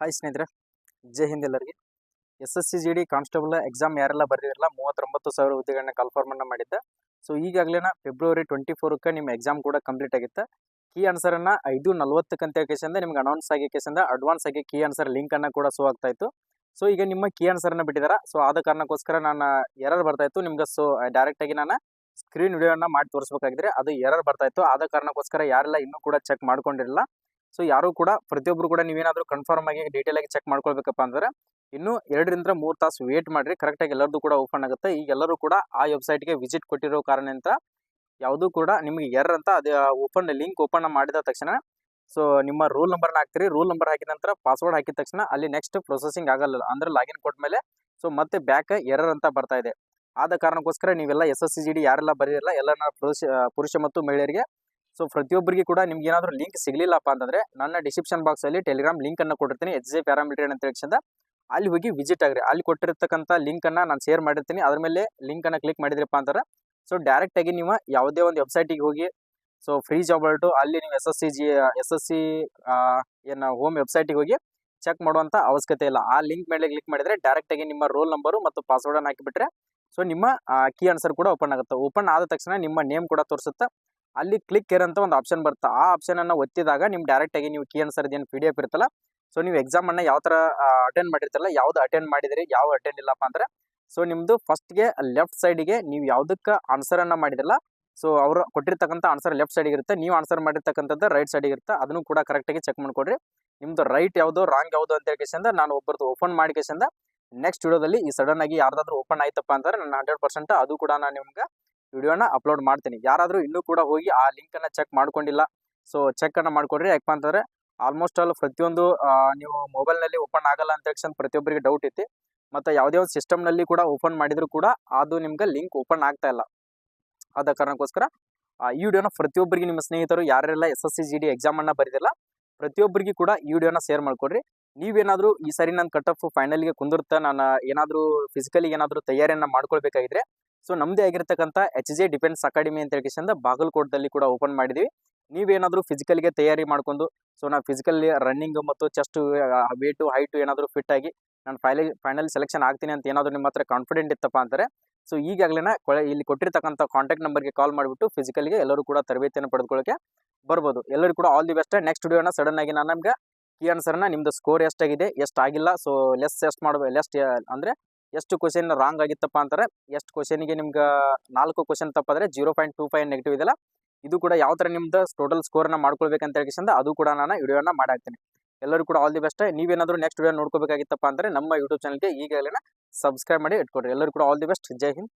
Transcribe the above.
Hi ಸ್ನೇಹಿತರೆ, ಜೈ ಹಿಂದ್ ಎಲ್ಲರಿಗೆ. SSC GD constable exam ಯಾರೆಲ್ಲ ಬರೆದಿರಲ್ಲ 39,000 ಹುದ್ದೆಗಳನ್ನ ಕನ್ಫರ್ಮ್ ಮಾಡಿದ್ದೆ. ಸೊ ಈಗಾಗಲೇ ಫೆಬ್ರವರಿ 24ಕ್ಕೆ ನಿಮ್ಮ ಎಕ್ಸಾಮ್ ಕೂಡ ಕಂಪ್ಲೀಟ್ ಆಗಿತ್ತು. ಕೀ ಆನ್ಸರ್ ಅನ್ನ 5:40 ಅಂತ ಕೇಸಿಂದ ನಿಮ್ಗೆ ಅನೌನ್ಸ್ ಆಗಿ ಕೇಸಿಂದ ಅಡ್ವಾನ್ಸ್ ಆಗಿ ಕೀ ಆನ್ಸರ್ ಲಿಂಕ್ ಅನ್ನ ಕೂಡ ಶೋ ಆಗ್ತಾ ಇತ್ತು. ಸೊ ಈಗ ನಿಮ್ಮ ಕೀ ಆನ್ಸರ್ ಅನ್ನ ಬಿಟ್ಟಿದಾರ. ಸೊ ಆದ ಕಾರಣಕ್ಕೋಸ್ಕರ ನಾನು ಎರರ್ ಬರ್ತಾ ಇತ್ತು ನಿಮ್ಗೆ. ಸೊ ಡೈರೆಕ್ಟ್ ಆಗಿ ನಾನು ಸ್ಕ್ರೀನ್ ವಿಡಿಯೋನ ಮಾಡಿ ತೋರಿಸಬೇಕಾಗಿದ್ರೆ ಅದು ಎರರ್ ಬರ್ತಾ ಇತ್ತು. ಆದ ಕಾರಣಕ್ಕೋಸ್ಕರ ಯಾರೆಲ್ಲ ಇನ್ನೂ ಕೂಡ ಚೆಕ್ ಮಾಡ್ಕೊಂಡಿರಲ್ಲ, ಸೊ ಯಾರು ಕೂಡ ಪ್ರತಿಯೊಬ್ಬರು ಕೂಡ ನೀವೇನಾದ್ರೂ ಕನ್ಫರ್ಮ್ ಆಗಿ ಡೀಟೇಲ್ ಆಗಿ ಚೆಕ್ ಮಾಡ್ಕೊಳ್ಬೇಕಪ್ಪ ಅಂದ್ರೆ ಇನ್ನು 2 ರಿಂದ 3 ತಾಸು ವೇಟ್ ಮಾಡ್ರಿ. ಕರೆಕ್ಟ್ ಆಗಿ ಎಲ್ಲರದು ಕೂಡ ಓಪನ್ ಆಗುತ್ತೆ. ಈಗ ಎಲ್ಲರೂ ಕೂಡ ಆ ವೆಬ್ಸೈಟ್ಗೆ ವಿಸಿಟ್ ಕೊಟ್ಟಿರೋ ಕಾರಣ ಅಂತ ಯಾವುದು ಕೂಡ ನಿಮಗೆ ಎರರ್ ಅಂತ ಅದು ಓಪನ್ ಲಿಂಕ್ ಓಪನ್ ಮಾಡಿದ ತಕ್ಷಣ ಸೊ ನಿಮ್ಮ ರೂಲ್ ನಂಬರ್ನ ಹಾಕ್ತೀರಿ. ರೂಲ್ ನಂಬರ್ ಹಾಕಿದ ನಂತರ ಪಾಸ್ವರ್ಡ್ ಹಾಕಿದ ತಕ್ಷಣ ಅಲ್ಲಿ ನೆಕ್ಸ್ಟ್ ಪ್ರೊಸೆಸಿಂಗ್ ಆಗಲ್ಲ, ಅಂದ್ರೆ ಲಾಗಿನ್ ಕೊಟ್ಟ ಮೇಲೆ ಸೊ ಮತ್ತೆ ಬ್ಯಾಕ್ ಎರರ್ ಅಂತ ಬರ್ತಾ ಇದೆ. ಆದ ಕಾರಣಕ್ಕೋಸ್ಕರ ನೀವೆಲ್ಲ SSC GD ಯಾರೆಲ್ಲ ಬರೆದಿರಲ್ಲ ಎಲ್ಲ ಪುರುಷ ಮತ್ತು ಮಹಿಳೆಯರಿಗೆ ಸೊ ಪ್ರತಿಯೊಬ್ಬರಿಗೆ ಕೂಡ ನಿಮ್ಗೆ ಏನಾದರೂ ಲಿಂಕ್ ಸಿಗಲಿಲ್ಲಪ್ಪ ಅಂತಂದ್ರೆ ನನ್ನ ಡಿಸ್ಕ್ರಿಪ್ಷನ್ ಬಾಕ್ಸ್ ಅಲ್ಲಿ ಟೆಲಿಗ್ರಾಮ್ ಲಿಂಕ್ ಅನ್ನು ಕೊಟ್ಟಿರ್ತೀನಿ, HJ ಪ್ಯಾರಾಮಿಲಿಟರಿ ಅಂತ ಹೇಳಿಂದ ಅಲ್ಲಿ ಹೋಗಿ ವಿಸಿಟ್ ಆಗ್ರಿ. ಅಲ್ಲಿ ಕೊಟ್ಟಿರ್ತಕ್ಕಂಥ ಲಿಂಕ್ ಅನ್ನ ನಾನು ಶೇರ್ ಮಾಡಿರ್ತೀನಿ. ಅದ್ರ ಮೇಲೆ ಲಿಂಕ್ ಅನ್ನ ಕ್ಲಿಕ್ ಮಾಡಿದ್ರಪ್ಪ ಅಂತಾರೆ ಸೊ ಡೈರೆಕ್ಟ್ ಆಗಿ ನೀವು ಯಾವುದೇ ಒಂದು ವೆಬ್ಸೈಟಿಗೆ ಹೋಗಿ ಸೊ ಫ್ರೀ ಜಾಬ್ ಅಲರ್ಟ್ ಅಲ್ಲಿ ನೀವು SSC ಏನು ಹೋಮ್ ವೆಬ್ಸೈಟಿಗೆ ಹೋಗಿ ಚೆಕ್ ಮಾಡುವಂತ ಅವಶ್ಯಕತೆ ಇಲ್ಲ. ಆ ಲಿಂಕ್ ಮೇಲೆ ಕ್ಲಿಕ್ ಮಾಡಿದ್ರೆ ಡೈರೆಕ್ಟ್ ಆಗಿ ನಿಮ್ಮ ರೋಲ್ ನಂಬರು ಮತ್ತು ಪಾಸ್ವರ್ಡ್ ಅನ್ನು ಹಾಕಿಬಿಟ್ರೆ ಸೊ ನಿಮ್ಮ ಕೀ ಆನ್ಸರ್ ಕೂಡ ಓಪನ್ ಆಗುತ್ತೆ. ಓಪನ್ ಆದ ತಕ್ಷಣ ನಿಮ್ಮ ನೇಮ್ ಕೂಡ ತೋರಿಸುತ್ತೆ. ಅಲ್ಲಿ ಕ್ಲಿಕ್ ಕೇರ್ ಅಂತ ಒಂದು ಆಪ್ಷನ್ ಬರುತ್ತೆ. ಆ ಆಪ್ಷನ್ ಅನ್ನು ಒತ್ತಿದಾಗ ನಿಮ್ ಡೈರೆಕ್ಟ್ ಆಗಿ ನೀವು ಕೀ ಆನ್ಸರ್ ಏನು PDF ಇರುತ್ತಲ್ಲ ಸೊ ನೀವು ಎಕ್ಸಾಮ್ ಅನ್ನ ಯಾವ ತರ ಅಟೆಂಡ್ ಮಾಡಿರ್ತಾರಲ್ಲ, ಯಾವ್ದು ಅಟೆಂಡ್ ಮಾಡಿದ್ರಿ ಯಾವ ಅಟೆಂಡ್ ಇಲ್ಲಪ್ಪ ಅಂದ್ರೆ ಸೊ ನಿಮ್ದು ಫಸ್ಟ್ಗೆ ಲೆಫ್ಟ್ ಸೈಡ್ಗೆ ನೀವು ಯಾವ್ದಕ್ಕೆ ಆನ್ಸರ್ ಅನ್ನ ಮಾಡಿದ್ರಲ್ಲ ಸೊ ಅವರು ಕೊಟ್ಟಿರ್ತಕ್ಕಂಥ ಆನ್ಸರ್ ಲೆಫ್ಟ್ ಸೈಡ್ ಇರುತ್ತೆ, ನೀವು ಆನ್ಸರ್ ಮಾಡಿರ್ತಕ್ಕಂಥದ್ದು ರೈಟ್ ಸೈಡ್ ಇರುತ್ತೆ. ಅದನ್ನು ಕೂಡ ಕರೆಕ್ಟ್ ಆಗಿ ಚೆಕ್ ಮಾಡ್ಕೊಡ್ರಿ. ನಿಮ್ದು ರೈಟ್ ಯಾವ್ದು ರಾಂಗ್ ಯಾವ್ದು ಅಂತ ಹೇಳಿ ನಾನು ಒಬ್ಬರದು ಓಪನ್ ಮಾಡಿ ಕೇಸಿಂದ ನೆಕ್ಸ್ಟ್ ವಿಡಿಯೋದಲ್ಲಿ ಈ ಸಡನ್ ಆಗಿ ಯಾರ್ದಾದ್ರೂ ಓಪನ್ ಆಯ್ತಪ್ಪ ಅಂದ್ರೆ ನಾನು 100% ಅದು ಕೂಡ ನಾನು ನಿಮ್ಗೆ ವಿಡಿಯೋನ ಅಪ್ಲೋಡ್ ಮಾಡ್ತೀನಿ. ಯಾರಾದ್ರೂ ಇನ್ನೂ ಕೂಡ ಹೋಗಿ ಆ ಲಿಂಕ್ ಅನ್ನ ಚೆಕ್ ಮಾಡ್ಕೊಂಡಿಲ್ಲ ಸೊ ಚೆಕ್ ಅನ್ನ ಮಾಡ್ಕೊಡ್ರಿ. ಯಾಕಪ್ಪ ಅಂತಂದ್ರೆ ಆಲ್ಮೋಸ್ಟ್ ಆಲ್ ಪ್ರತಿಯೊಂದು ನೀವು ಮೊಬೈಲ್ ನಲ್ಲಿ ಓಪನ್ ಆಗಲ್ಲ ಅಂತ ಹೇಳಿ ಪ್ರತಿಯೊಬ್ಬರಿಗೆ ಡೌಟ್ ಐತಿ. ಮತ್ತೆ ಯಾವುದೇ ಒಂದು ಸಿಸ್ಟಮ್ ನಲ್ಲಿ ಕೂಡ ಓಪನ್ ಮಾಡಿದ್ರು ಕೂಡ ಅದು ನಿಮ್ಗೆ ಲಿಂಕ್ ಓಪನ್ ಆಗ್ತಾ ಇಲ್ಲ. ಆದ ಕಾರಣಕ್ಕೋಸ್ಕರ ಈ ವಿಡಿಯೋನ ಪ್ರತಿಯೊಬ್ಬರಿಗೆ ನಿಮ್ಮ ಸ್ನೇಹಿತರು ಯಾರೆಲ್ಲ SSC GD ಎಕ್ಸಾಮ್ ಅನ್ನ ಬರೆದಿಲ್ಲ ಪ್ರತಿಯೊಬ್ಬರಿಗೆ ಕೂಡ ಈ ವಿಡಿಯೋನ ಶೇರ್ ಮಾಡ್ಕೊಡ್ರಿ. ನೀವೇನಾದ್ರೂ ಈ ಸರಿ ನನ್ನ ಕಟ್ ಆಫ್ ಫೈನಲ್ಗೆ ಕುಂದಿರುತ್ತೆ, ನಾನು ಏನಾದರೂ ಫಿಸಿಕಲಿ ಏನಾದರೂ ತಯಾರಿಯನ್ನ ಮಾಡ್ಕೊಳ್ಬೇಕಾಗಿದ್ರೆ ಸೊ ನಮ್ದೇ ಆಗಿರ್ತಕ್ಕಂಥ HJ ಡಿಫೆನ್ಸ್ ಅಕಾಡೆಮಿ ಅಂತ ಹೇಳಿ ಬಾಗಲಕೋಟದಲ್ಲಿ ಕೂಡ ಓಪನ್ ಮಾಡಿದೀವಿ. ನೀವೇನಾದ್ರೂ ಫಿಸಿಕಲ್ಗೆ ತಯಾರಿ ಮಾಡ್ಕೊಂಡು ಸೊ ನಾನು ಫಿಸಿಕಲ್ ರನ್ನಿಂಗ್ ಮತ್ತು ಚೆಸ್ಟ್ ವೇಟು ಹೈಟು ಏನಾದರೂ ಫಿಟ್ ಆಗಿ ನಾನು ಫೈನಲ್ ಸೆಲೆಕ್ಷನ್ ಆಗ್ತೀನಿ ಅಂತ ಏನಾದರೂ ನಿಮ್ಮ ಹತ್ರ ಕಾನ್ಫಿಡೆಂಟ್ ಇತ್ತಪ್ಪ ಅಂತಾರೆ ಸೊ ಈಗಾಗಲೇ ಇಲ್ಲಿ ಕೊಟ್ಟಿರ್ತಕ್ಕಂಥ ಕಾಂಟ್ಯಾಕ್ಟ್ ನಂಬರ್ಗೆ ಕಾಲ್ ಮಾಡಿಬಿಟ್ಟು ಫಿಸಿಕಲ್ಗೆ ಎಲ್ಲರೂ ಕೂಡ ತರಬೇತಿಯನ್ನು ಪಡೆದುಕೊಳ್ಳೋಕೆ ಬರ್ಬೋದು. ಎಲ್ಲರೂ ಕೂಡ ಆಲ್ ದಿ ಬೆಸ್ಟ್. ನೆಕ್ಸ್ಟ್ ವಿಡಿಯೋನ ಸಡನ್ ಆಗಿ ನಾನು ನಮ್ಗೆ ಕೀ ಆನ್ಸರ್ನ ನಿಮ್ದು ಸ್ಕೋರ್ ಎಷ್ಟಾಗಿದೆ ಎಷ್ಟಾಗಿಲ್ಲ ಸೊ ಎಷ್ಟು ಮಾಡಬೇಕು ಅಂದ್ರೆ ಎಷ್ಟು ಕ್ವಶನ್ ರಾಂಗ್ ಆಗಿತ್ತಪ್ಪ ಅಂತಾರೆ, ಎಷ್ಟು ಕ್ವಶನ್ಗೆ ನಿಮ್ಗೆ 4 ಕ್ವಶನ್ ತಪ್ಪಾದ್ರೆ 0.25 ನೆಗೆಟಿವ್ ಇದೆಲ್ಲ ಇದು ಕೂಡ ಯಾವ ಥರ ನಿಮ್ದು ಟೋಟಲ್ ಸ್ಕೋರ್ನ ಮಾಡ್ಕೊಳ್ಬೇಕಂತ ಹೇಳಿ ಅದು ಕೂಡ ನಾನು ವಿಡಿಯೋನ ಮಾಡಾಕ್ತೀನಿ. ಎಲ್ಲರೂ ಕೂಡ ಆಲ್ ದಿ ಬೆಸ್ಟ್. ನೀವೇನಾದರೂ ನೆಕ್ಸ್ಟ್ ವಿಡಿಯೋ ನೋಡ್ಕೋಬೇಕಾಗಿತ್ತಪ್ಪ ಅಂದರೆ ನಮ್ಮ ಯೂಟ್ಯೂಬ್ ಚಾನಲ್ಗೆ ಈಗಾಗಲೇ ಸಬ್ಸ್ಕ್ರೈಬ್ ಮಾಡಿ ಇಟ್ಕೊಡ್ರಿ. ಎಲ್ಲರೂ ಕೂಡ all the best. Jai Hind.